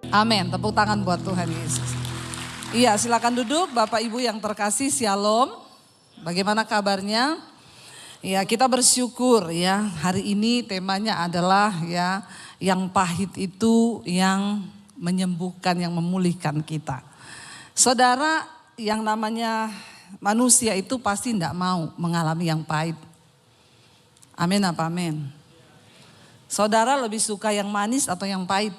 Amin, tepuk tangan buat Tuhan Yesus. Iya, silakan duduk Bapak Ibu yang terkasih, Shalom. Bagaimana kabarnya? Ya, kita bersyukur ya, hari ini temanya adalah ya, yang pahit itu yang menyembuhkan, yang memulihkan kita. Saudara, yang namanya manusia itu pasti tidak mau mengalami yang pahit. Amin apa amin? Saudara lebih suka yang manis atau yang pahit?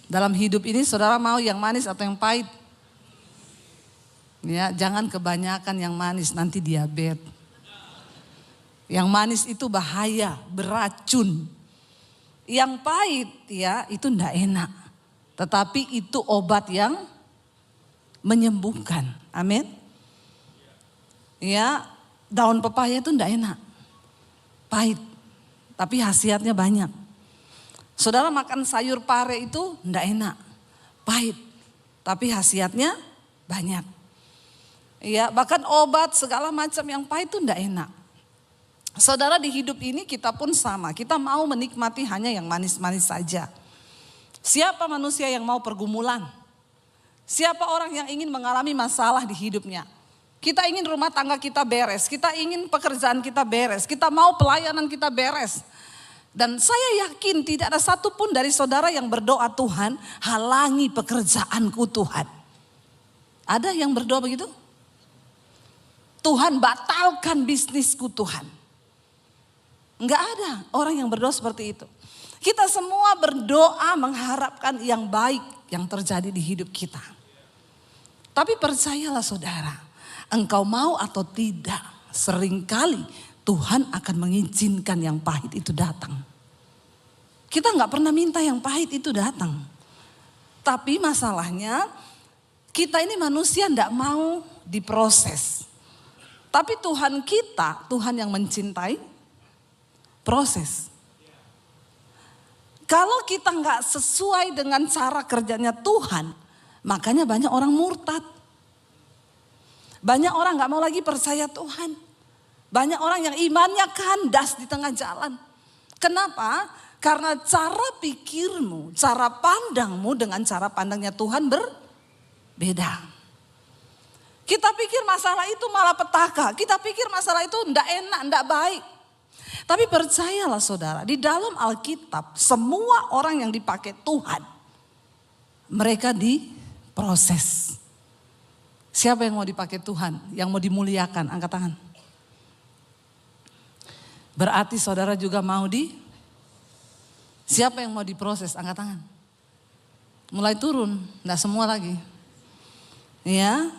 Dalam hidup ini saudara mau yang manis atau yang pahit? Ya, jangan kebanyakan yang manis, nanti diabetes. Yang manis itu bahaya, beracun. Yang pahit ya itu enggak enak. Tetapi itu obat yang menyembuhkan. Amin. Ya, daun pepaya itu enggak enak. Pahit. Tapi khasiatnya banyak. Saudara makan sayur pare itu enggak enak. Pahit. Tapi khasiatnya banyak. Ya, bahkan obat segala macam yang pahit itu enggak enak. Saudara, di hidup ini kita pun sama. Kita mau menikmati hanya yang manis-manis saja. Siapa manusia yang mau pergumulan? Siapa orang yang ingin mengalami masalah di hidupnya? Kita ingin rumah tangga kita beres. Kita ingin pekerjaan kita beres. Kita mau pelayanan kita beres. Dan saya yakin tidak ada satupun dari saudara yang berdoa, Tuhan halangi pekerjaanku Tuhan. Ada yang berdoa begitu? Tuhan batalkan bisnisku Tuhan. Enggak ada orang yang berdoa seperti itu. Kita semua berdoa mengharapkan yang baik yang terjadi di hidup kita. Tapi percayalah saudara, engkau mau atau tidak, seringkali Tuhan akan mengizinkan yang pahit itu datang. Kita nggak pernah minta yang pahit itu datang. Tapi masalahnya kita ini manusia nggak mau diproses. Tapi Tuhan kita, Tuhan yang mencintai proses. Kalau kita nggak sesuai dengan cara kerjanya Tuhan, makanya banyak orang murtad. Banyak orang nggak mau lagi percaya Tuhan. Banyak orang yang imannya kandas di tengah jalan. Kenapa? Karena cara pikirmu, cara pandangmu dengan cara pandangnya Tuhan berbeda. Kita pikir masalah itu malah petaka. Kita pikir masalah itu enggak enak, enggak baik. Tapi percayalah saudara, di dalam Alkitab semua orang yang dipakai Tuhan, mereka diproses. Siapa yang mau dipakai Tuhan, yang mau dimuliakan, angkat tangan. Berarti saudara juga mau siapa yang mau diproses, angkat tangan. Mulai turun, enggak semua lagi. Ya.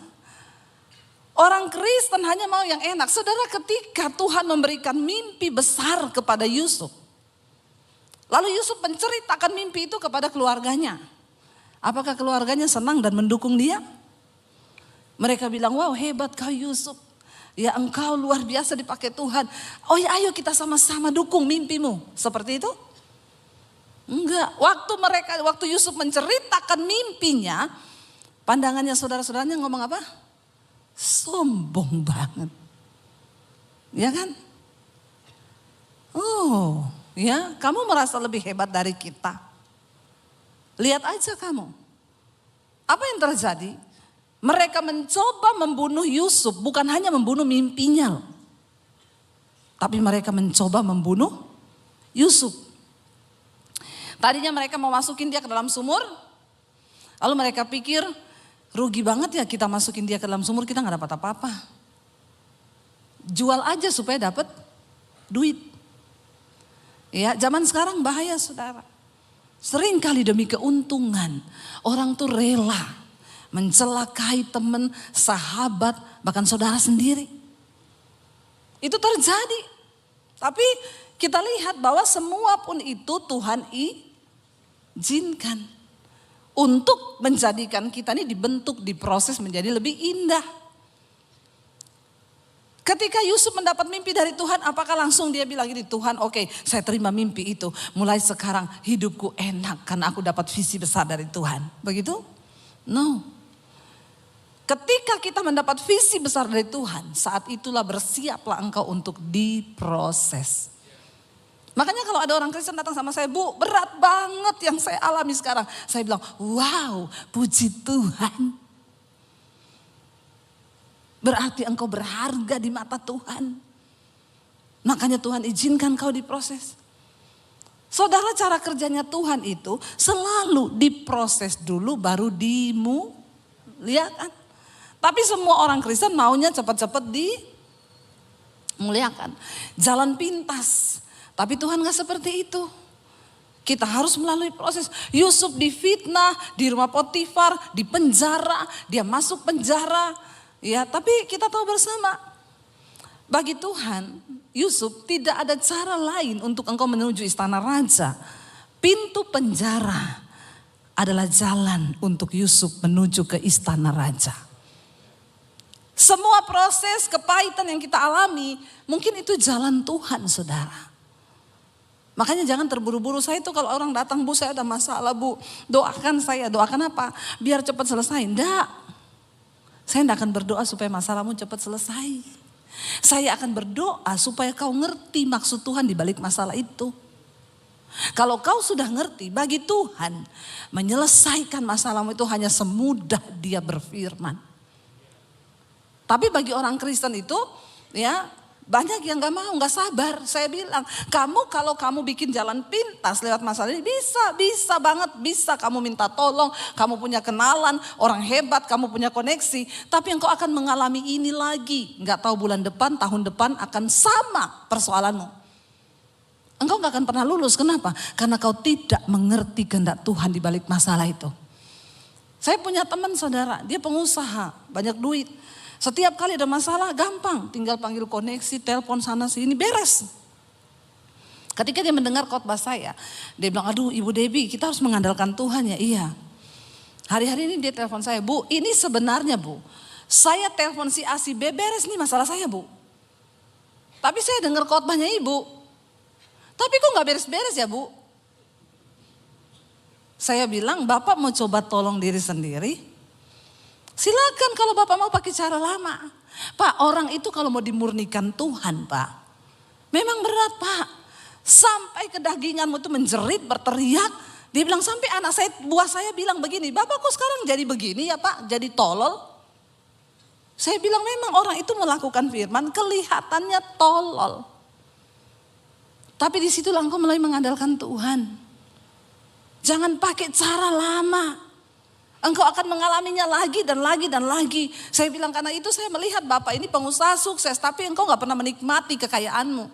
Orang Kristen hanya mau yang enak. Saudara, ketika Tuhan memberikan mimpi besar kepada Yusuf. Lalu Yusuf menceritakan mimpi itu kepada keluarganya. Apakah keluarganya senang dan mendukung dia? Mereka bilang, wow hebat kau Yusuf. Ya engkau luar biasa dipakai Tuhan. Oh ya ayo kita sama-sama dukung mimpimu. Seperti itu? Enggak. Waktu Yusuf menceritakan mimpinya. Pandangannya saudara-saudaranya ngomong apa? Sombong banget. Ya kan? Oh ya, kamu merasa lebih hebat dari kita. Lihat aja kamu. Apa yang terjadi? Mereka mencoba membunuh Yusuf, bukan hanya membunuh mimpinya. Tapi mereka mencoba membunuh Yusuf. Tadinya mereka mau masukin dia ke dalam sumur. Lalu mereka pikir, rugi banget ya kita masukin dia ke dalam sumur, kita gak dapat apa-apa. Jual aja supaya dapat duit. Ya, zaman sekarang bahaya saudara. Sering kali demi keuntungan, orang tuh rela mencelakai teman, sahabat, bahkan saudara sendiri. Itu terjadi. Tapi kita lihat bahwa semua pun itu Tuhan izinkan. Untuk menjadikan kita ini dibentuk, diproses menjadi lebih indah. Ketika Yusuf mendapat mimpi dari Tuhan, apakah langsung dia bilang gini, Tuhan oke, saya terima mimpi itu. Mulai sekarang hidupku enak karena aku dapat visi besar dari Tuhan. Begitu? No. Ketika kita mendapat visi besar dari Tuhan, saat itulah bersiaplah engkau untuk diproses. Makanya kalau ada orang Kristen datang sama saya, Bu, berat banget yang saya alami sekarang. Saya bilang, wow, puji Tuhan. Berarti engkau berharga di mata Tuhan. Makanya Tuhan izinkan kau diproses. Saudara, cara kerjanya Tuhan itu selalu diproses dulu baru dimuliakan. Tapi semua orang Kristen maunya cepat-cepat dimuliakan. Jalan pintas. Tapi Tuhan gak seperti itu. Kita harus melalui proses. Yusuf difitnah, di rumah Potifar, di penjara, dia masuk penjara. Ya, tapi kita tahu bersama, bagi Tuhan, Yusuf tidak ada cara lain untuk engkau menuju istana raja. Pintu penjara adalah jalan untuk Yusuf menuju ke istana raja. Semua proses kepahitan yang kita alami, mungkin itu jalan Tuhan, saudara. Makanya jangan terburu-buru. Saya itu kalau orang datang, Bu, saya ada masalah, Bu, doakan saya. Doakan apa? Biar cepat selesai. Enggak. Saya tidak akan berdoa supaya masalahmu cepat selesai. Saya akan berdoa supaya kau ngerti maksud Tuhan di balik masalah itu. Kalau kau sudah ngerti, bagi Tuhan menyelesaikan masalahmu itu hanya semudah Dia berfirman. Tapi bagi orang Kristen itu, ya, banyak yang gak mau, gak sabar. Saya bilang, kalau kamu bikin jalan pintas lewat masalah ini, bisa banget, bisa kamu minta tolong, kamu punya kenalan, orang hebat, kamu punya koneksi. Tapi engkau akan mengalami ini lagi. Gak tahu bulan depan, tahun depan akan sama persoalanmu. Engkau gak akan pernah lulus, kenapa? Karena kau tidak mengerti kehendak Tuhan di balik masalah itu. Saya punya teman, saudara, dia pengusaha, banyak duit. Setiap kali ada masalah gampang, tinggal panggil koneksi, telepon sana sini, beres. Ketika dia mendengar khotbah saya, dia bilang, aduh Ibu Debbie, kita harus mengandalkan Tuhan ya. Iya. Hari-hari ini dia telepon saya, Bu, ini sebenarnya, Bu, saya telepon si A si B, beres nih masalah saya, Bu. Tapi saya dengar khotbahnya Ibu, tapi kok gak beres-beres ya, Bu? Saya bilang, Bapak mau coba tolong diri sendiri? Silakan kalau Bapak mau pakai cara lama. Pak, orang itu kalau mau dimurnikan Tuhan, Pak, memang berat, Pak. Sampai kedaginganmu itu menjerit, berteriak. Dia bilang sampai anak saya, buah saya bilang begini, Bapak kok sekarang jadi begini ya Pak, jadi tolol. Saya bilang memang orang itu melakukan firman, kelihatannya tolol. Tapi disitulah engkau mulai mengandalkan Tuhan. Jangan pakai cara lama. Engkau akan mengalaminya lagi dan lagi dan lagi. Saya bilang karena itu saya melihat Bapak ini pengusaha sukses. Tapi engkau gak pernah menikmati kekayaanmu.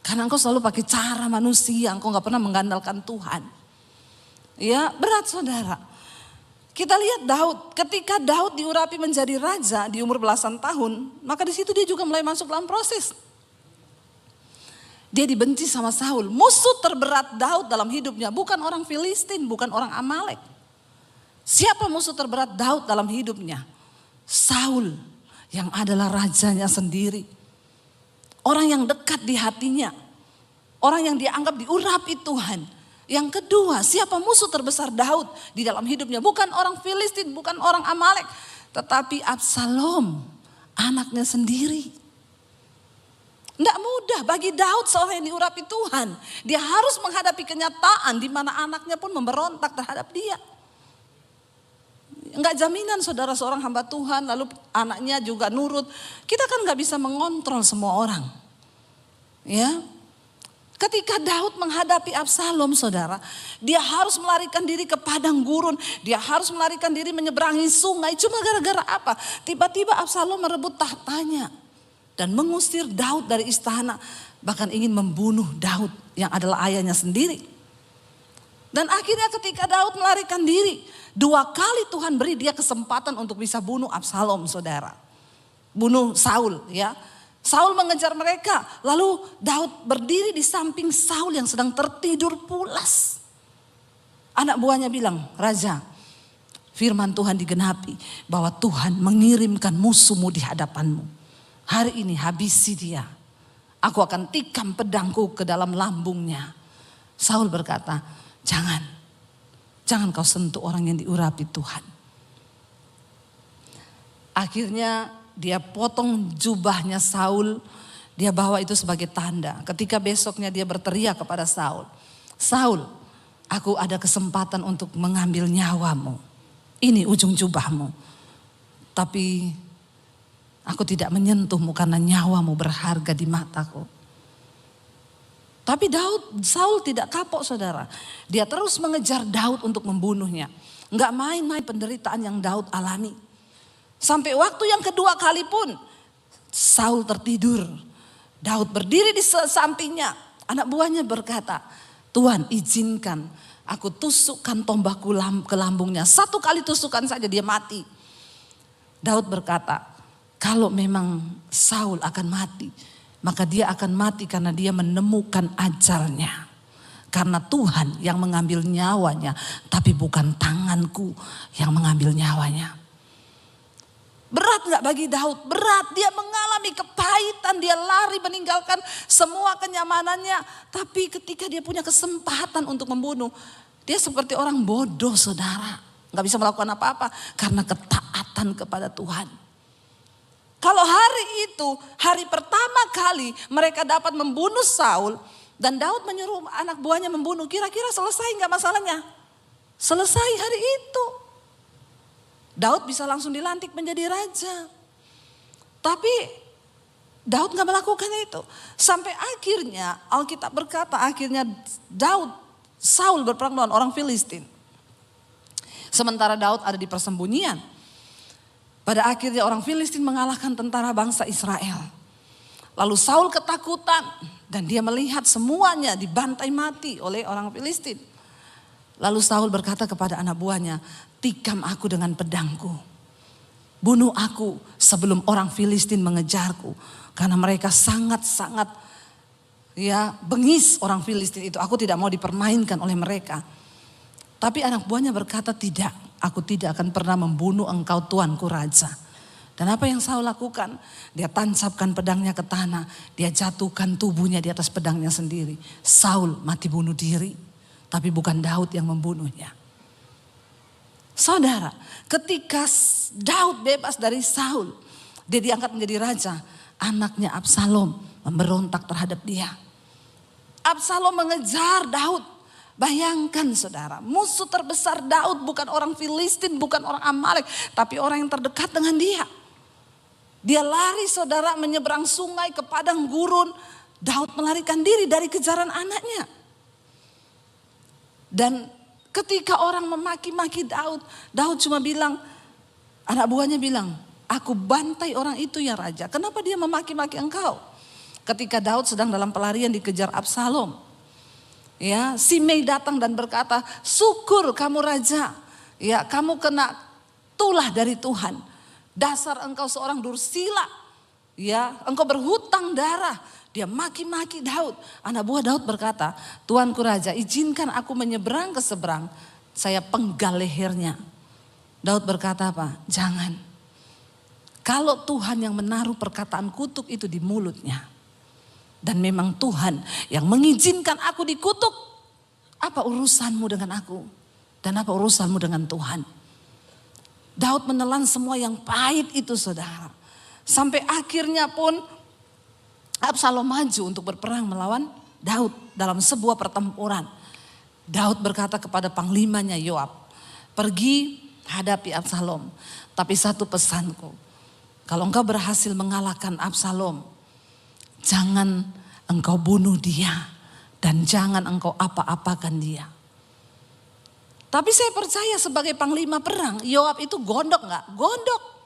Karena engkau selalu pakai cara manusia. Engkau gak pernah mengandalkan Tuhan. Ya, berat saudara. Kita lihat Daud. Ketika Daud diurapi menjadi raja di umur belasan tahun. Maka di situ dia juga mulai masuk dalam proses. Dia dibenci sama Saul. Musuh terberat Daud dalam hidupnya. Bukan orang Filistin, bukan orang Amalek. Siapa musuh terberat Daud dalam hidupnya? Saul yang adalah rajanya sendiri. Orang yang dekat di hatinya. Orang yang dianggap diurapi Tuhan. Yang kedua, siapa musuh terbesar Daud di dalam hidupnya? Bukan orang Filistin, bukan orang Amalek. Tetapi Absalom, anaknya sendiri. Tidak mudah bagi Daud seorang yang diurapi Tuhan. Dia harus menghadapi kenyataan di mana anaknya pun memberontak terhadap dia. Enggak jaminan saudara seorang hamba Tuhan lalu anaknya juga nurut. Kita kan enggak bisa mengontrol semua orang. Ya. Ketika Daud menghadapi Absalom saudara, dia harus melarikan diri ke padang gurun, dia harus melarikan diri menyeberangi sungai. Cuma gara-gara apa? Tiba-tiba Absalom merebut tahtanya dan mengusir Daud dari istana, bahkan ingin membunuh Daud yang adalah ayahnya sendiri. Dan akhirnya ketika Daud melarikan diri, 2 kali Tuhan beri dia kesempatan untuk bisa bunuh Absalom saudara. Bunuh Saul ya. Saul mengejar mereka. Lalu Daud berdiri di samping Saul yang sedang tertidur pulas. Anak buahnya bilang, Raja, firman Tuhan digenapi bahwa Tuhan mengirimkan musuhmu di hadapanmu. Hari ini habisi dia. Aku akan tikam pedangku ke dalam lambungnya. Saul berkata, Jangan kau sentuh orang yang diurapi Tuhan. Akhirnya dia potong jubahnya Saul. Dia bawa itu sebagai tanda. Ketika besoknya dia berteriak kepada Saul, Saul, aku ada kesempatan untuk mengambil nyawamu. Ini ujung jubahmu. Tapi aku tidak menyentuhmu karena nyawamu berharga di mataku. Tapi Saul tidak kapok saudara. Dia terus mengejar Daud untuk membunuhnya. Enggak main-main penderitaan yang Daud alami. Sampai waktu yang kedua kali pun Saul tertidur. Daud berdiri di sampingnya. Anak buahnya berkata, Tuhan izinkan aku tusukkan tombakku ke lambungnya. 1 kali tusukan saja dia mati. Daud berkata, kalau memang Saul akan mati, maka dia akan mati karena dia menemukan ajalnya. Karena Tuhan yang mengambil nyawanya, tapi bukan tanganku yang mengambil nyawanya. Berat gak bagi Daud? Berat, dia mengalami kepahitan, dia lari meninggalkan semua kenyamanannya. Tapi ketika dia punya kesempatan untuk membunuh, dia seperti orang bodoh saudara. Gak bisa melakukan apa-apa karena ketaatan kepada Tuhan. Kalau hari itu, hari pertama kali mereka dapat membunuh Saul dan Daud menyuruh anak buahnya membunuh, kira-kira selesai gak masalahnya? Selesai hari itu. Daud bisa langsung dilantik menjadi raja. Tapi Daud gak melakukan itu. Sampai akhirnya Alkitab berkata akhirnya Saul berperang melawan orang Filistin. Sementara Daud ada di persembunyian. Pada akhirnya orang Filistin mengalahkan tentara bangsa Israel. Lalu Saul ketakutan dan dia melihat semuanya dibantai mati oleh orang Filistin. Lalu Saul berkata kepada anak buahnya, tikam aku dengan pedangku. Bunuh aku sebelum orang Filistin mengejarku. Karena mereka sangat-sangat bengis orang Filistin itu. Aku tidak mau dipermainkan oleh mereka. Tapi anak buahnya berkata, tidak, aku tidak akan pernah membunuh engkau tuanku raja. Dan apa yang Saul lakukan? Dia tancapkan pedangnya ke tanah. Dia jatuhkan tubuhnya di atas pedangnya sendiri. Saul mati bunuh diri. Tapi bukan Daud yang membunuhnya. Saudara, ketika Daud bebas dari Saul, dia diangkat menjadi raja. Anaknya Absalom memberontak terhadap dia. Absalom mengejar Daud. Bayangkan saudara, musuh terbesar Daud bukan orang Filistin, bukan orang Amalek, tapi orang yang terdekat dengan dia. Dia lari saudara menyeberang sungai ke padang gurun. Daud melarikan diri dari kejaran anaknya. Dan ketika orang memaki-maki Daud, Daud cuma bilang, anak buahnya bilang, aku bantai orang itu ya raja. Kenapa dia memaki-maki engkau? Ketika Daud sedang dalam pelarian dikejar Absalom. Ya, Simei datang dan berkata, syukur kamu raja. Ya, kamu kena tulah dari Tuhan. Dasar engkau seorang dursila. Ya, engkau berhutang darah. Dia maki-maki Daud. Anak buah Daud berkata, Tuanku raja, izinkan aku menyeberang ke seberang. Saya penggal lehernya. Daud berkata apa? Jangan. Kalau Tuhan yang menaruh perkataan kutuk itu di mulutnya. Dan memang Tuhan yang mengizinkan aku dikutuk. Apa urusanmu dengan aku? Dan apa urusanmu dengan Tuhan? Daud menelan semua yang pahit itu saudara. Sampai akhirnya pun Absalom maju untuk berperang melawan Daud dalam sebuah pertempuran. Daud berkata kepada panglimanya Yoab, pergi hadapi Absalom. Tapi satu pesanku, kalau engkau berhasil mengalahkan Absalom, jangan engkau bunuh dia dan jangan engkau apa-apakan dia. Tapi saya percaya sebagai panglima perang, Yoab itu gondok gak? Gondok.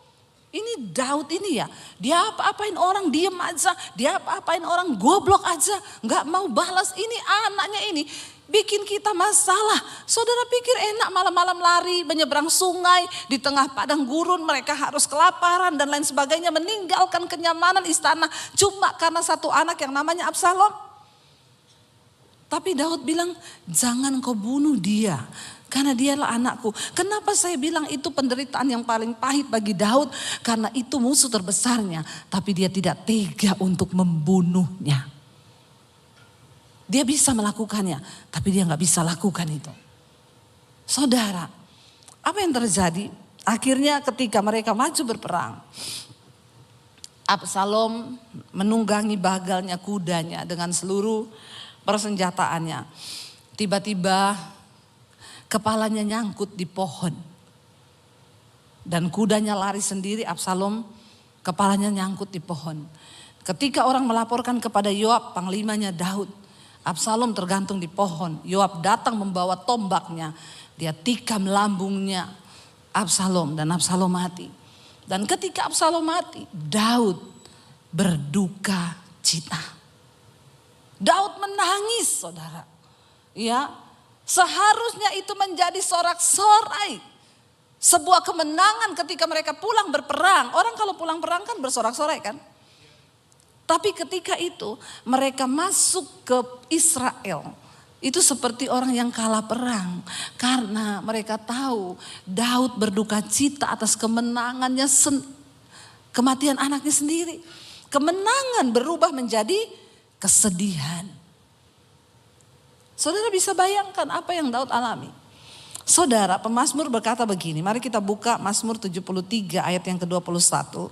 Ini Daud ini ya, dia apa-apain orang diem aja, dia apa-apain orang goblok aja, gak mau balas. Ini anaknya ini bikin kita masalah. Saudara pikir enak malam-malam lari menyeberang sungai di tengah padang gurun, mereka harus kelaparan dan lain sebagainya, meninggalkan kenyamanan istana cuma karena satu anak yang namanya Absalom. Tapi Daud bilang jangan kau bunuh dia. Karena dialah anakku. Kenapa saya bilang itu penderitaan yang paling pahit bagi Daud? Karena itu musuh terbesarnya. Tapi dia tidak tega untuk membunuhnya. Dia bisa melakukannya. Tapi dia gak bisa lakukan itu. Saudara, apa yang terjadi? Akhirnya ketika mereka maju berperang. Absalom menunggangi bagalnya kudanya dengan seluruh persenjataannya. Tiba-tiba kepalanya nyangkut di pohon. Dan kudanya lari sendiri, Absalom kepalanya nyangkut di pohon. Ketika orang melaporkan kepada Yoab, panglimanya Daud, Absalom tergantung di pohon. Yoab datang membawa tombaknya, dia tikam lambungnya Absalom dan Absalom mati. Dan ketika Absalom mati, Daud berduka cita. Daud menangis, saudara. Ya, seharusnya itu menjadi sorak-sorai. Sebuah kemenangan ketika mereka pulang berperang. Orang kalau pulang perang kan bersorak-sorai kan. Tapi ketika itu mereka masuk ke Israel. Itu seperti orang yang kalah perang. Karena mereka tahu Daud berduka cita atas kemenangannya, kematian anaknya sendiri. Kemenangan berubah menjadi kesedihan. Saudara bisa bayangkan apa yang Daud alami. Saudara, pemazmur berkata begini. Mari kita buka Mazmur 73 ayat yang ke-21.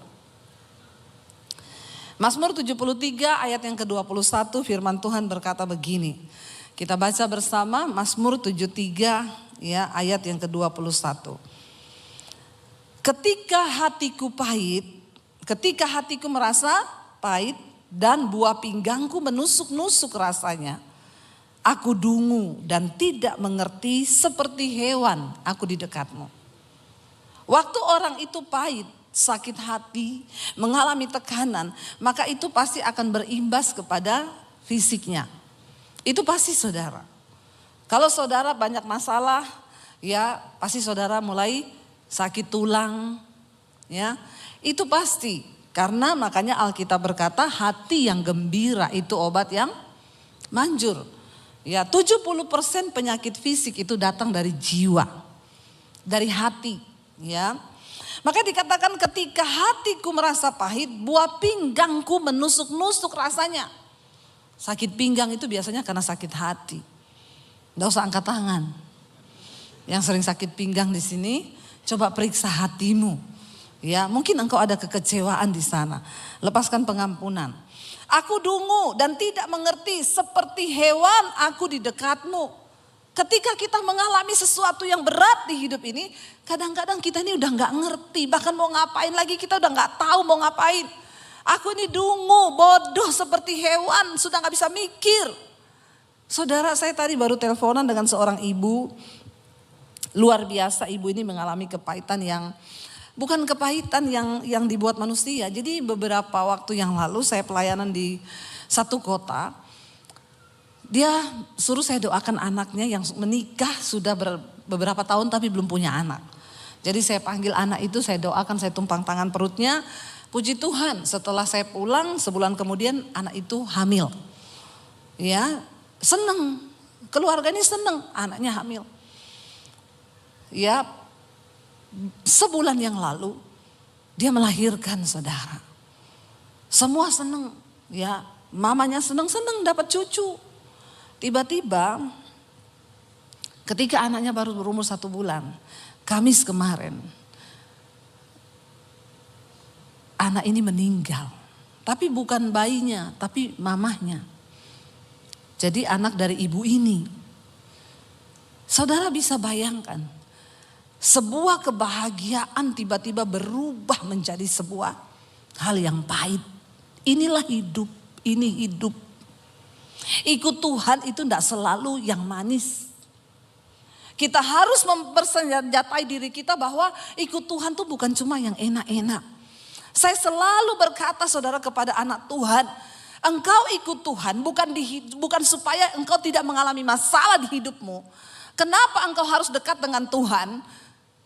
Mazmur 73 ayat yang ke-21 firman Tuhan berkata begini. Kita baca bersama Mazmur 73 ya, ayat yang ke-21. Ketika hatiku merasa pahit dan buah pinggangku menusuk-nusuk rasanya. Aku dungu dan tidak mengerti seperti hewan aku di dekatmu. Waktu orang itu pahit, sakit hati, mengalami tekanan, maka itu pasti akan berimbas kepada fisiknya. Itu pasti saudara. Kalau saudara banyak masalah, ya pasti saudara mulai sakit tulang, ya itu pasti. Karena makanya Alkitab berkata hati yang gembira itu obat yang manjur. Ya 70% penyakit fisik itu datang dari jiwa, dari hati, ya. Maka dikatakan ketika hatiku merasa pahit, buah pinggangku menusuk-nusuk rasanya. Sakit pinggang itu biasanya karena sakit hati. Nggak usah angkat tangan. Yang sering sakit pinggang di sini, coba periksa hatimu. Ya, mungkin engkau ada kekecewaan di sana. Lepaskan pengampunan. Aku dungu dan tidak mengerti seperti hewan aku di dekatmu. Ketika kita mengalami sesuatu yang berat di hidup ini, kadang-kadang kita ini udah nggak ngerti, bahkan mau ngapain lagi kita udah nggak tahu mau ngapain. Aku ini dungu, bodoh seperti hewan, sudah nggak bisa mikir. Saudara, saya tadi baru teleponan dengan seorang ibu, luar biasa. Ibu ini mengalami kepahitan yang bukan kepahitan yang dibuat manusia. Jadi beberapa waktu yang lalu saya pelayanan di satu kota. Dia suruh saya doakan anaknya yang menikah sudah beberapa tahun tapi belum punya anak. Jadi saya panggil anak itu, saya doakan, saya tumpang tangan perutnya. Puji Tuhan, setelah saya pulang sebulan kemudian anak itu hamil. Ya, seneng. Keluarganya seneng, anaknya hamil. Ya, sebulan yang lalu dia melahirkan, saudara. Semua seneng, ya, mamanya seneng dapat cucu. Tiba-tiba ketika anaknya baru berumur 1 bulan, Kamis kemarin, anak ini meninggal. Tapi bukan bayinya, tapi mamahnya. Jadi anak dari ibu ini. Saudara bisa bayangkan, sebuah kebahagiaan tiba-tiba berubah menjadi sebuah hal yang pahit. Inilah hidup, ini hidup. Ikut Tuhan itu tidak selalu yang manis. Kita harus mempersenjatai diri kita bahwa ikut Tuhan itu bukan cuma yang enak-enak. Saya selalu berkata saudara kepada anak Tuhan, engkau ikut Tuhan bukan supaya engkau tidak mengalami masalah di hidupmu. Kenapa engkau harus dekat dengan Tuhan?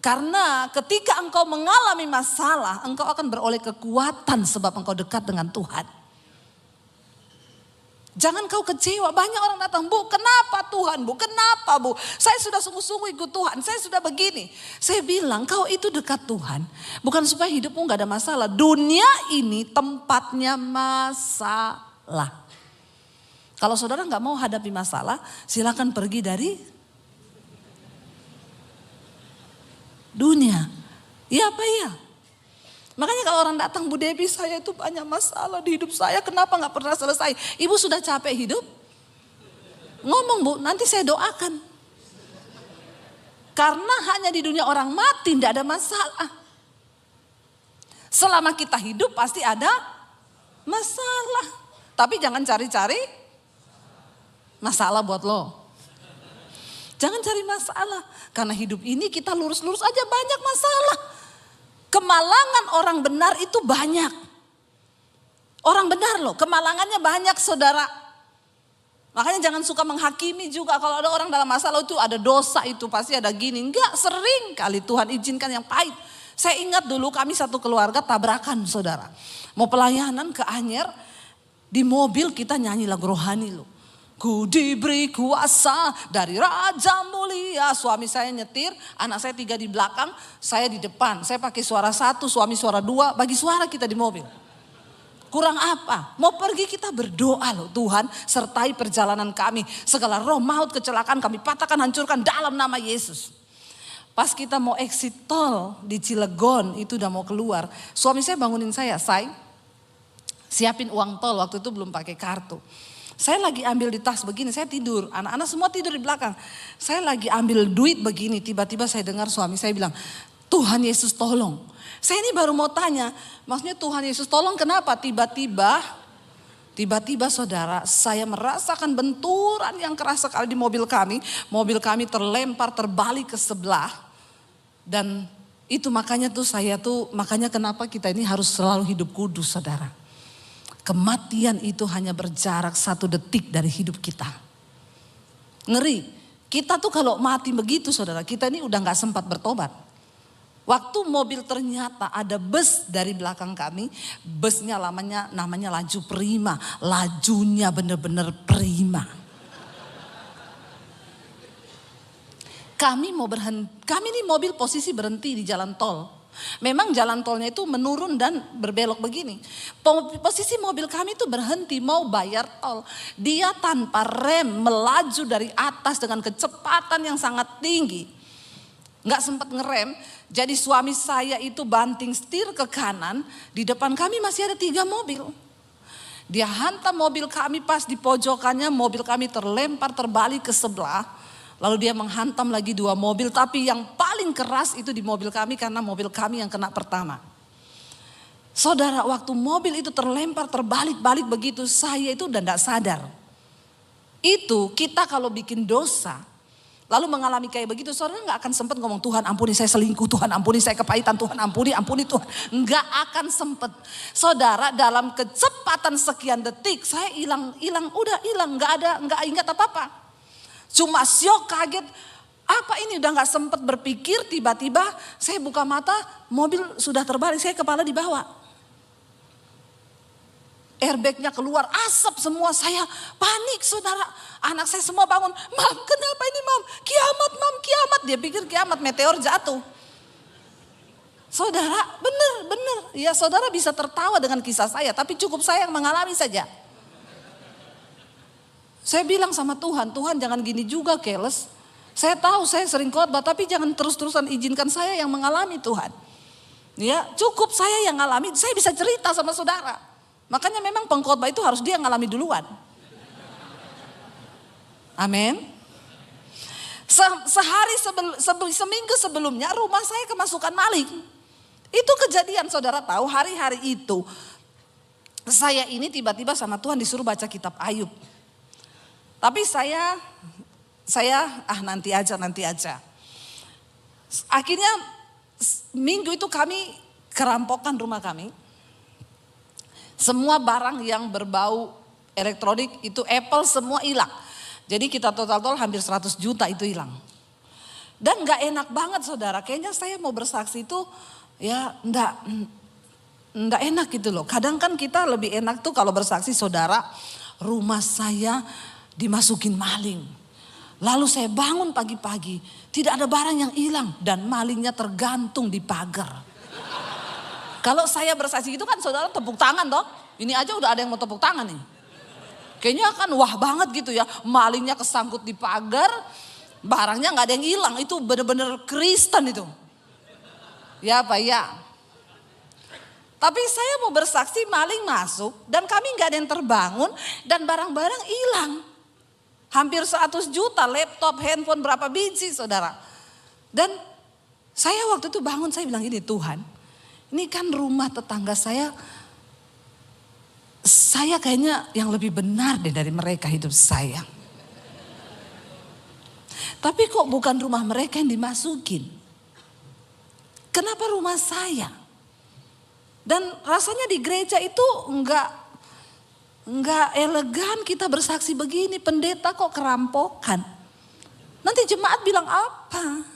Karena ketika engkau mengalami masalah, engkau akan beroleh kekuatan sebab engkau dekat dengan Tuhan. Jangan kau kecewa, banyak orang datang, Bu kenapa Tuhan, Bu kenapa Bu, saya sudah sungguh-sungguh ikut Tuhan, saya sudah begini. Saya bilang kau itu dekat Tuhan, bukan supaya hidupmu gak ada masalah. Dunia ini tempatnya masalah. Kalau saudara gak mau hadapi masalah, silakan pergi dari dunia. Iya apa ya? Makanya kalau orang datang, Bu Debbie saya itu banyak masalah di hidup saya, kenapa gak pernah selesai? Ibu sudah capek hidup? Ngomong Bu, nanti saya doakan. Karena hanya di dunia orang mati tidak ada masalah. Selama kita hidup pasti ada masalah. Tapi jangan cari-cari masalah buat lo. Jangan cari masalah. Karena hidup ini kita lurus-lurus aja banyak masalah. Kemalangan orang benar itu banyak. Orang benar loh, kemalangannya banyak saudara. Makanya jangan suka menghakimi juga kalau ada orang dalam masalah itu ada dosa itu pasti ada gini. Enggak, sering kali Tuhan izinkan yang pahit. Saya ingat dulu kami satu keluarga tabrakan saudara. Mau pelayanan ke Anyer, di mobil kita nyanyi lagu rohani loh. Ku diberi kuasa dari Raja Mulia. Suami saya nyetir, anak saya 3 di belakang, saya di depan. Saya pakai suara 1, suami suara 2, bagi suara kita di mobil. Kurang apa? Mau pergi kita berdoa loh, Tuhan sertai perjalanan kami. Segala roh maut kecelakaan kami patahkan, hancurkan dalam nama Yesus. Pas kita mau exit tol di Cilegon itu udah mau keluar. Suami saya bangunin saya, siapin uang tol, waktu itu belum pakai kartu. Saya lagi ambil di tas begini, saya tidur. Anak-anak semua tidur di belakang. Saya lagi ambil duit begini, tiba-tiba saya dengar suami saya bilang, Tuhan Yesus tolong. Saya ini baru mau tanya, maksudnya Tuhan Yesus tolong kenapa? Tiba-tiba saudara, saya merasakan benturan yang keras sekali di mobil kami. Mobil kami terlempar, terbalik ke sebelah. Dan itu makanya makanya kenapa kita ini harus selalu hidup kudus saudara. Kematian itu hanya berjarak 1 detik dari hidup kita. Ngeri, kita tuh kalau mati begitu saudara, kita ini udah gak sempat bertobat. Waktu mobil ternyata ada bus dari belakang kami, busnya namanya laju prima, lajunya bener-bener prima. Kami ini mobil posisi berhenti di jalan tol. Memang jalan tolnya itu menurun dan berbelok begini. Posisi mobil kami itu berhenti mau bayar tol. Dia tanpa rem melaju dari atas dengan kecepatan yang sangat tinggi. Gak sempat ngerem. Jadi suami saya itu banting setir ke kanan. Di depan kami masih ada 3 mobil. Dia hantam mobil kami pas di pojokannya. Mobil kami terlempar terbalik ke sebelah. Lalu dia menghantam lagi 2 mobil, tapi yang paling keras itu di mobil kami karena mobil kami yang kena pertama. Saudara, waktu mobil itu terlempar terbalik-balik begitu, saya itu udah gak sadar. Itu kita kalau bikin dosa, lalu mengalami kayak begitu, saudara gak akan sempat ngomong Tuhan ampuni saya selingkuh, Tuhan ampuni saya kepahitan, Tuhan ampuni Tuhan. Gak akan sempet. Saudara, dalam kecepatan sekian detik saya hilang, udah hilang, gak ingat apa-apa. Cuma syok, kaget, apa ini udah gak sempat berpikir, tiba-tiba saya buka mata, mobil sudah terbalik, saya kepala di bawah. Airbagnya keluar, asap semua, saya panik saudara. Anak saya semua bangun, Mam kenapa ini Mam? Kiamat Mam, kiamat. Dia pikir kiamat, meteor jatuh. Saudara, bener. Ya saudara bisa tertawa dengan kisah saya, tapi cukup saya yang mengalami saja. Saya bilang sama Tuhan jangan gini juga keles. Saya tahu saya sering khotbah tapi jangan terus-terusan izinkan saya yang mengalami Tuhan. Ya cukup saya yang ngalami, saya bisa cerita sama saudara. Makanya memang pengkhotbah itu harus dia ngalami duluan. Amin. Seminggu sebelumnya rumah saya kemasukan maling. Itu kejadian saudara tahu hari-hari itu. Saya ini tiba-tiba sama Tuhan disuruh baca kitab Ayub. Tapi saya nanti aja. Akhirnya minggu itu kami kerampokan rumah kami. Semua barang yang berbau elektronik itu Apple semua hilang. Jadi kita total hampir 100 juta itu hilang. Dan gak enak banget saudara, kayaknya saya mau bersaksi itu ya enggak enak gitu loh. Kadang kan kita lebih enak tuh kalau bersaksi saudara, rumah saya dimasukin maling. Lalu saya bangun pagi-pagi, tidak ada barang yang hilang dan malingnya tergantung di pagar. Kalau saya bersaksi itu kan saudara tepuk tangan toh. Ini aja udah ada yang mau tepuk tangan nih. Kayaknya kan wah banget gitu ya. Malingnya kesangkut di pagar, barangnya gak ada yang hilang. Itu bener-bener Kristen itu. Ya Pak ya. Tapi saya mau bersaksi maling masuk dan kami nggak ada yang terbangun dan barang-barang hilang. Hampir 100 juta, laptop, handphone berapa biji saudara. Dan saya waktu itu bangun saya bilang gini, Tuhan ini kan rumah tetangga saya kayaknya yang lebih benar deh dari mereka hidup saya. Tapi kok bukan rumah mereka yang dimasukin. Kenapa rumah saya? Dan rasanya di gereja itu enggak elegan kita bersaksi begini, pendeta kok kerampokan. Nanti jemaat bilang apa?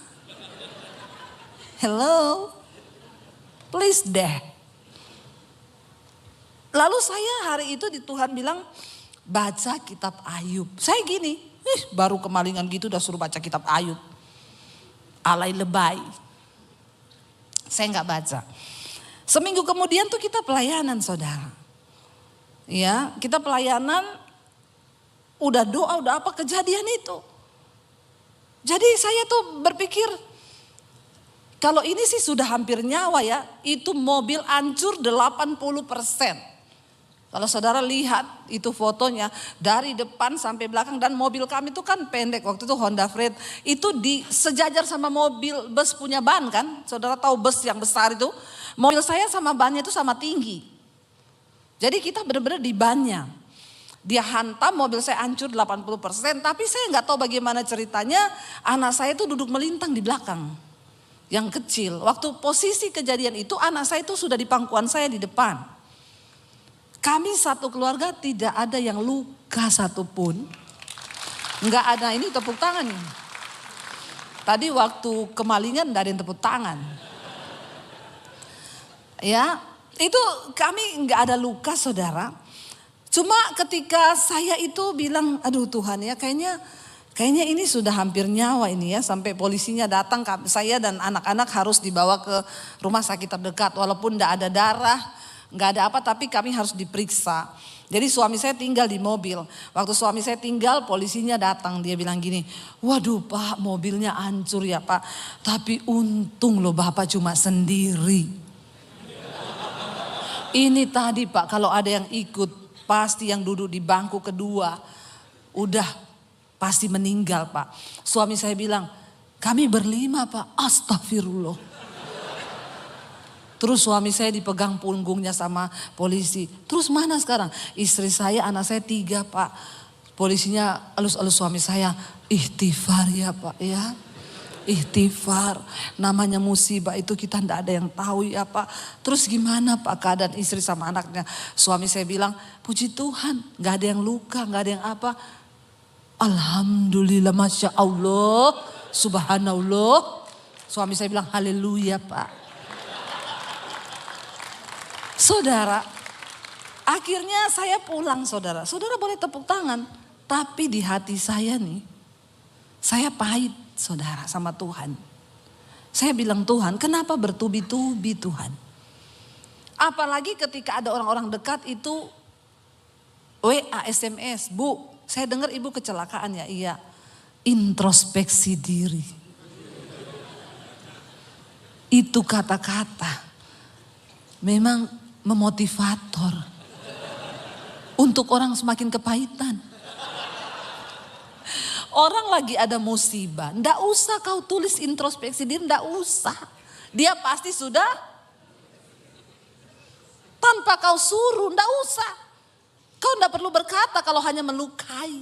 Hello, please deh. Lalu saya hari itu di Tuhan bilang baca kitab Ayub. Saya gini, baru kemalingan gitu udah suruh baca kitab Ayub. Alay lebay. Saya nggak baca. Seminggu kemudian tuh kita pelayanan saudara. Ya, kita pelayanan udah doa, udah apa kejadian itu. Jadi saya tuh berpikir kalau ini sih sudah hampir nyawa ya, itu mobil hancur 80%. Kalau saudara lihat itu fotonya dari depan sampai belakang dan mobil kami itu kan pendek waktu itu Honda Freed itu sejajar sama mobil bus punya ban kan, saudara tahu bus yang besar itu, mobil saya sama bannya itu sama tinggi. Jadi kita benar-benar di bannya. Dia hantam mobil saya hancur 80%, tapi saya nggak tahu bagaimana ceritanya anak saya itu duduk melintang di belakang. Yang kecil, waktu posisi kejadian itu anak saya itu sudah di pangkuan saya di depan. Kami satu keluarga tidak ada yang luka satupun. Enggak ada, ini tepuk tangan nih. Tadi waktu kemalingan enggak ada yang tepuk tangan. Ya, itu kami enggak ada luka saudara. Cuma ketika saya itu bilang, aduh Tuhan ya kayaknya ini sudah hampir nyawa ini ya. Sampai polisinya datang, saya dan anak-anak harus dibawa ke rumah sakit terdekat. Walaupun enggak ada darah, nggak ada apa, tapi kami harus diperiksa. Jadi suami saya tinggal di mobil. Waktu suami saya tinggal, polisinya datang. Dia bilang gini, waduh Pak, mobilnya hancur ya Pak. Tapi untung loh Bapak cuma sendiri. Ini tadi Pak, kalau ada yang ikut, pasti yang duduk di bangku kedua, udah pasti meninggal Pak. Suami saya bilang, kami berlima Pak, astagfirullah. Terus suami saya dipegang punggungnya sama polisi. Terus mana sekarang? Istri saya, anak saya 3 Pak. Polisinya elus-elus suami saya. Ikhtifar ya Pak ya. Ikhtifar. Namanya musibah itu kita tidak ada yang tahu ya Pak. Terus gimana Pak keadaan istri sama anaknya? Suami saya bilang, puji Tuhan gak ada yang luka, gak ada yang apa. Alhamdulillah, Masya Allah, Subhanallah. Suami saya bilang haleluya Pak. Saudara, akhirnya saya pulang saudara. Saudara boleh tepuk tangan. Tapi di hati saya nih, saya pahit saudara sama Tuhan. Saya bilang Tuhan, kenapa bertubi-tubi Tuhan? Apalagi ketika ada orang-orang dekat itu WA, SMS. Bu, saya dengar ibu kecelakaan ya, iya. Introspeksi diri. Itu kata-kata memang memotivator untuk orang semakin kepahitan. Orang lagi ada musibah, ndak usah kau tulis introspeksi diri, ndak usah. Dia pasti sudah tanpa kau suruh, ndak usah. Kau ndak perlu berkata kalau hanya melukai.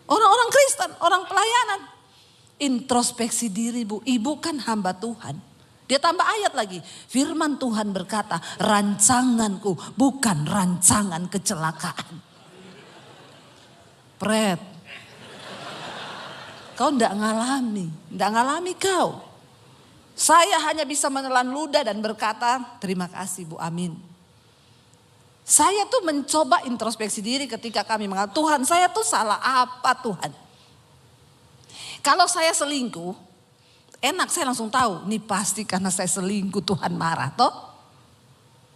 Orang-orang Kristen, orang pelayanan, introspeksi diri Bu, ibu kan hamba Tuhan. Dia tambah ayat lagi. Firman Tuhan berkata, rancanganku bukan rancangan kecelakaan. Pret. Kau enggak ngalami kau. Saya hanya bisa menelan ludah dan berkata, terima kasih Bu, amin. Saya tuh mencoba introspeksi diri ketika kami mengatakan, Tuhan saya tuh salah apa Tuhan? Kalau saya selingkuh, enak saya langsung tahu, ini pasti karena saya selingkuh Tuhan marah toh.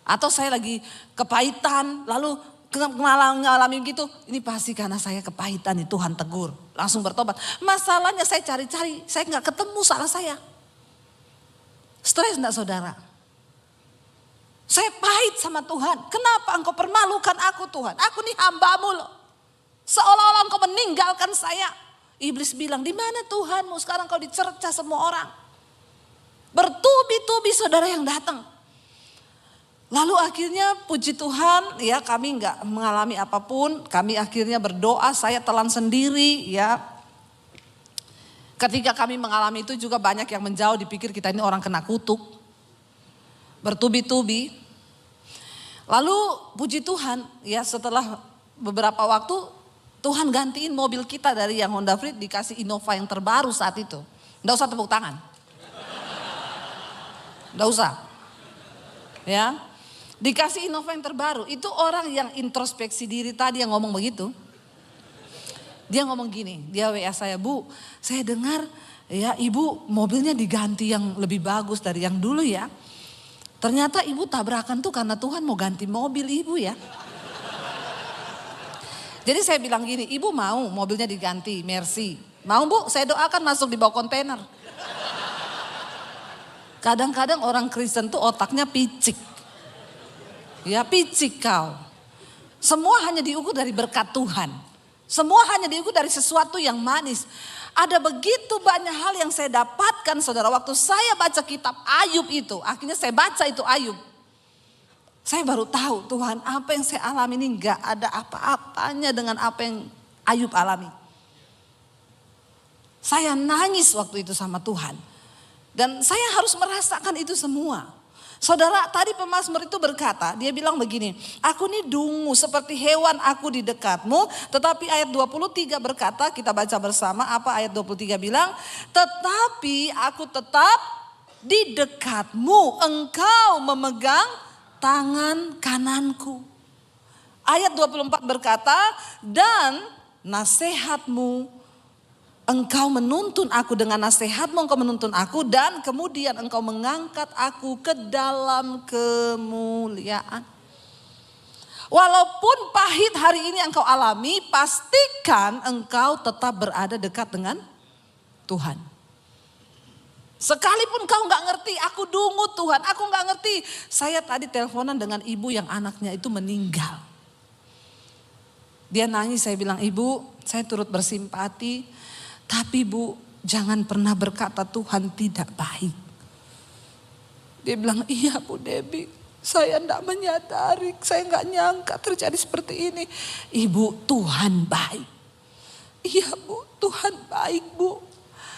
Atau saya lagi kepahitan lalu ngalami gitu, ini pasti karena saya kepahitan nih Tuhan tegur. Langsung bertobat. Masalahnya saya cari-cari, saya gak ketemu salah saya. Stres enggak saudara? Saya pahit sama Tuhan. Kenapa engkau permalukan aku Tuhan? Aku nih hamba-Mu loh. Seolah-olah engkau meninggalkan saya. Iblis bilang, di mana Tuhanmu? Sekarang kau dicerca semua orang. Bertubi-tubi saudara yang datang. Lalu akhirnya puji Tuhan ya kami nggak mengalami apapun. Kami akhirnya berdoa, saya telan sendiri ya. Ketika kami mengalami itu juga banyak yang menjauh, dipikir kita ini orang kena kutuk. Bertubi-tubi. Lalu puji Tuhan ya setelah beberapa waktu Tuhan gantiin mobil kita dari yang Honda Freed dikasih Innova yang terbaru saat itu. Nggak usah tepuk tangan. Nggak usah. Ya. Dikasih Innova yang terbaru. Itu orang yang introspeksi diri tadi yang ngomong begitu. Dia ngomong gini, dia WA saya, Bu, saya dengar ya Ibu mobilnya diganti yang lebih bagus dari yang dulu ya. Ternyata Ibu tabrakan tuh karena Tuhan mau ganti mobil Ibu ya. Jadi saya bilang gini, Ibu mau mobilnya diganti, Mercy. Mau Bu, saya doakan masuk di bawah kontainer. Kadang-kadang orang Kristen tuh otaknya picik. Ya picik kau. Semua hanya diukur dari berkat Tuhan. Semua hanya diukur dari sesuatu yang manis. Ada begitu banyak hal yang saya dapatkan saudara. Waktu saya baca kitab Ayub itu, akhirnya saya baca itu Ayub. Saya baru tahu Tuhan apa yang saya alami ini gak ada apa-apanya dengan apa yang Ayub alami. Saya nangis waktu itu sama Tuhan. Dan saya harus merasakan itu semua. Saudara tadi pemazmur itu berkata, dia bilang begini, aku ini dungu seperti hewan aku di dekatmu. Tetapi ayat 23 berkata, kita baca bersama apa ayat 23 bilang. Tetapi aku tetap di dekatmu, engkau memegang tangan kananku. Ayat 24 berkata, dan nasihatmu, engkau menuntun aku dengan nasihatmu, engkau menuntun aku. Dan kemudian engkau mengangkat aku ke dalam kemuliaan. Walaupun pahit hari ini engkau alami, pastikan engkau tetap berada dekat dengan Tuhan. Sekalipun kau gak ngerti, aku dungu Tuhan, aku gak ngerti. Saya tadi teleponan dengan ibu yang anaknya itu meninggal. Dia nangis, saya bilang, Ibu saya turut bersimpati. Tapi Bu jangan pernah berkata Tuhan tidak baik. Dia bilang, iya Bu Debbie, saya gak menyadari, saya gak nyangka terjadi seperti ini. Ibu Tuhan baik. Iya Bu, Tuhan baik Bu.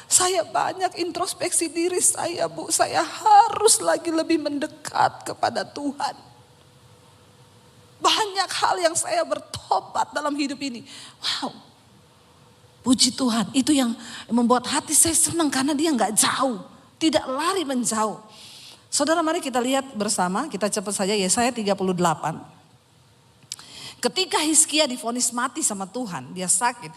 Saya banyak introspeksi diri saya Bu. Saya harus lagi lebih mendekat kepada Tuhan. Banyak hal yang saya bertobat dalam hidup ini. Wow. Puji Tuhan. Itu yang membuat hati saya senang karena dia gak jauh. Tidak lari menjauh. Saudara mari kita lihat bersama. Kita cepat saja Yesaya 38. Ketika Hizkia divonis mati sama Tuhan, dia sakit.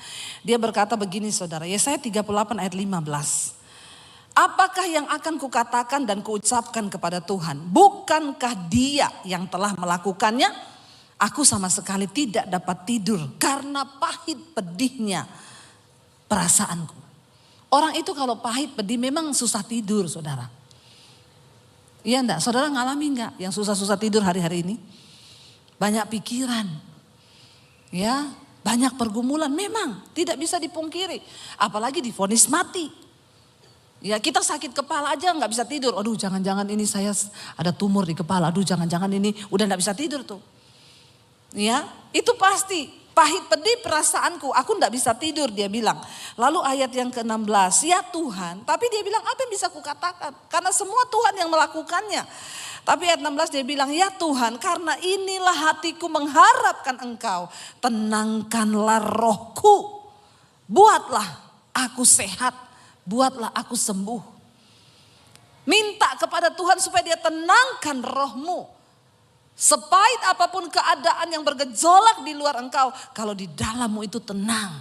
Dia berkata begini saudara, Yesaya 38 ayat 15. Apakah yang akan kukatakan dan kuucapkan kepada Tuhan? Bukankah dia yang telah melakukannya? Aku sama sekali tidak dapat tidur karena pahit pedihnya perasaanku. Orang itu kalau pahit pedih memang susah tidur saudara. Iya enggak? Saudara ngalami enggak yang susah-susah tidur hari-hari ini? Banyak pikiran. Ya, banyak pergumulan memang tidak bisa dipungkiri. Apalagi divonis mati. Ya, kita sakit kepala aja nggak bisa tidur. Aduh, jangan-jangan ini saya ada tumor di kepala. Aduh, jangan-jangan ini udah nggak bisa tidur tuh. Ya, itu pasti pahit pedih perasaanku. Aku nggak bisa tidur dia bilang. Lalu ayat yang ke-16, ya Tuhan. Tapi dia bilang apa yang bisa kukatakan? Karena semua Tuhan yang melakukannya. Tapi ayat 16 dia bilang, ya Tuhan karena inilah hatiku mengharapkan Engkau. Tenangkanlah rohku. Buatlah aku sehat. Buatlah aku sembuh. Minta kepada Tuhan supaya dia tenangkan rohmu. Sepahit apapun keadaan yang bergejolak di luar engkau. Kalau di dalammu itu tenang.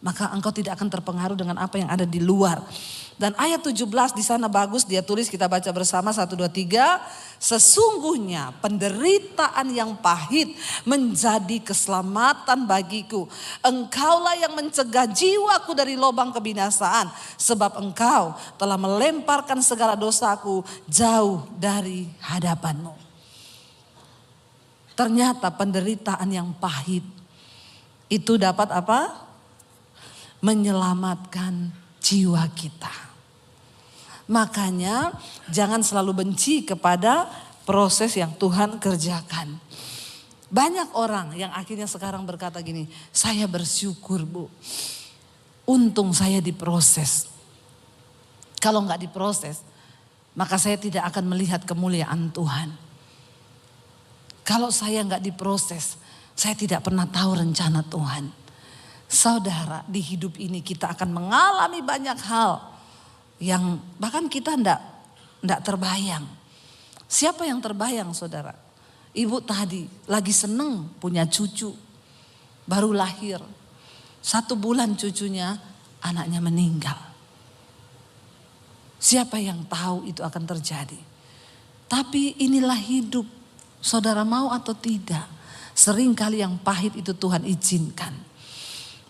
maka engkau tidak akan terpengaruh dengan apa yang ada di luar. Dan ayat 17 di sana bagus dia tulis, kita baca bersama 1, 2, 3. Sesungguhnya penderitaan yang pahit menjadi keselamatan bagiku. Engkaulah yang mencegah jiwaku dari lubang kebinasaan. Sebab engkau telah melemparkan segala dosaku jauh dari hadapanmu. Ternyata penderitaan yang pahit itu dapat apa? Menyelamatkan jiwa kita. Makanya jangan selalu benci kepada proses yang Tuhan kerjakan. Banyak orang yang akhirnya sekarang berkata gini, saya bersyukur Bu, untung saya diproses. Kalau nggak diproses, maka saya tidak akan melihat kemuliaan Tuhan. Kalau saya nggak diproses, saya tidak pernah tahu rencana Tuhan. Saudara, di hidup ini kita akan mengalami banyak hal yang bahkan kita enggak terbayang. Siapa yang terbayang saudara? Ibu tadi lagi seneng punya cucu, baru lahir. 1 bulan cucunya, anaknya meninggal. Siapa yang tahu itu akan terjadi? Tapi inilah hidup, saudara mau atau tidak. Seringkali yang pahit itu Tuhan izinkan.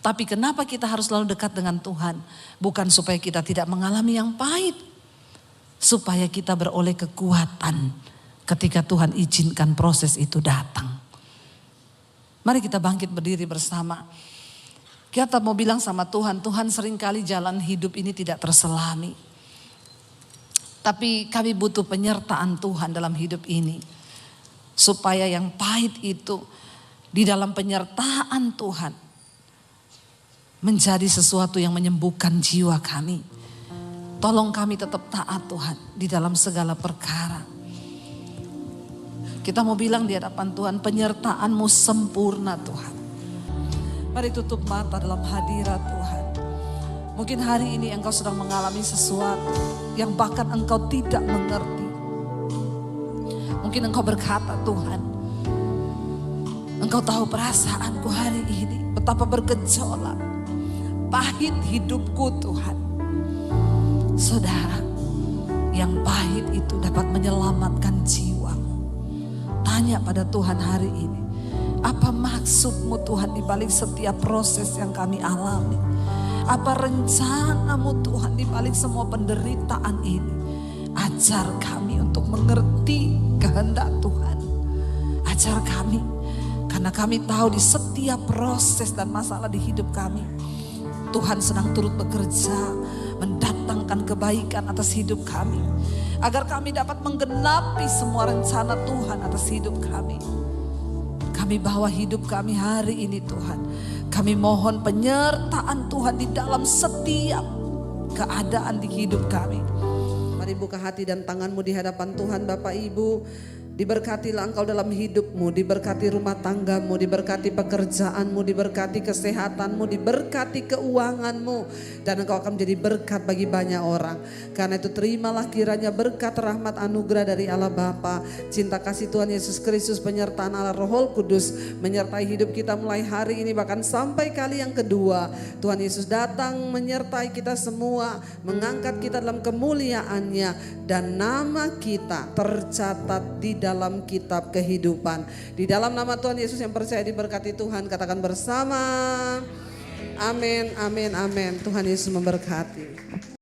Tapi kenapa kita harus selalu dekat dengan Tuhan? Bukan supaya kita tidak mengalami yang pahit. Supaya kita beroleh kekuatan ketika Tuhan izinkan proses itu datang. Mari kita bangkit berdiri bersama. Kita mau bilang sama Tuhan, Tuhan seringkali jalan hidup ini tidak terselami. Tapi kami butuh penyertaan Tuhan dalam hidup ini. Supaya yang pahit itu di dalam penyertaan Tuhan menjadi sesuatu yang menyembuhkan jiwa kami. Tolong kami tetap taat Tuhan di dalam segala perkara. Kita mau bilang di hadapan Tuhan, penyertaan-Mu sempurna Tuhan. Mari tutup mata dalam hadirat Tuhan. Mungkin hari ini engkau sedang mengalami sesuatu yang bahkan engkau tidak mengerti. Mungkin engkau berkata, Tuhan, engkau tahu perasaanku hari ini, betapa bergejolak. Pahit hidupku Tuhan. Saudara, yang pahit itu dapat menyelamatkan jiwamu. Tanya pada Tuhan hari ini, apa maksud-Mu Tuhan di balik setiap proses yang kami alami? Apa rencana-Mu Tuhan di balik semua penderitaan ini? Ajar kami untuk mengerti kehendak Tuhan. Ajar kami, karena kami tahu di setiap proses dan masalah di hidup kami, Tuhan sedang turut bekerja mendatangkan kebaikan atas hidup kami. Agar kami dapat menggenapi semua rencana Tuhan atas hidup kami. Kami bawa hidup kami hari ini Tuhan. Kami mohon penyertaan Tuhan di dalam setiap keadaan di hidup kami. Mari buka hati dan tanganmu di hadapan Tuhan Bapak Ibu. Diberkatilah engkau dalam hidupmu, diberkati rumah tanggamu, diberkati pekerjaanmu, diberkati kesehatanmu, diberkati keuanganmu. Dan engkau akan menjadi berkat bagi banyak orang. Karena itu terimalah kiranya berkat rahmat anugerah dari Allah Bapa, cinta kasih Tuhan Yesus Kristus, penyertaan Allah Roh Kudus menyertai hidup kita mulai hari ini bahkan sampai kali yang kedua. Tuhan Yesus datang menyertai kita semua, mengangkat kita dalam kemuliaannya, dan nama kita tercatat di dalam kitab kehidupan. Di dalam nama Tuhan Yesus yang percaya diberkati Tuhan, katakan bersama. Amin, amin, amin. Tuhan Yesus memberkati.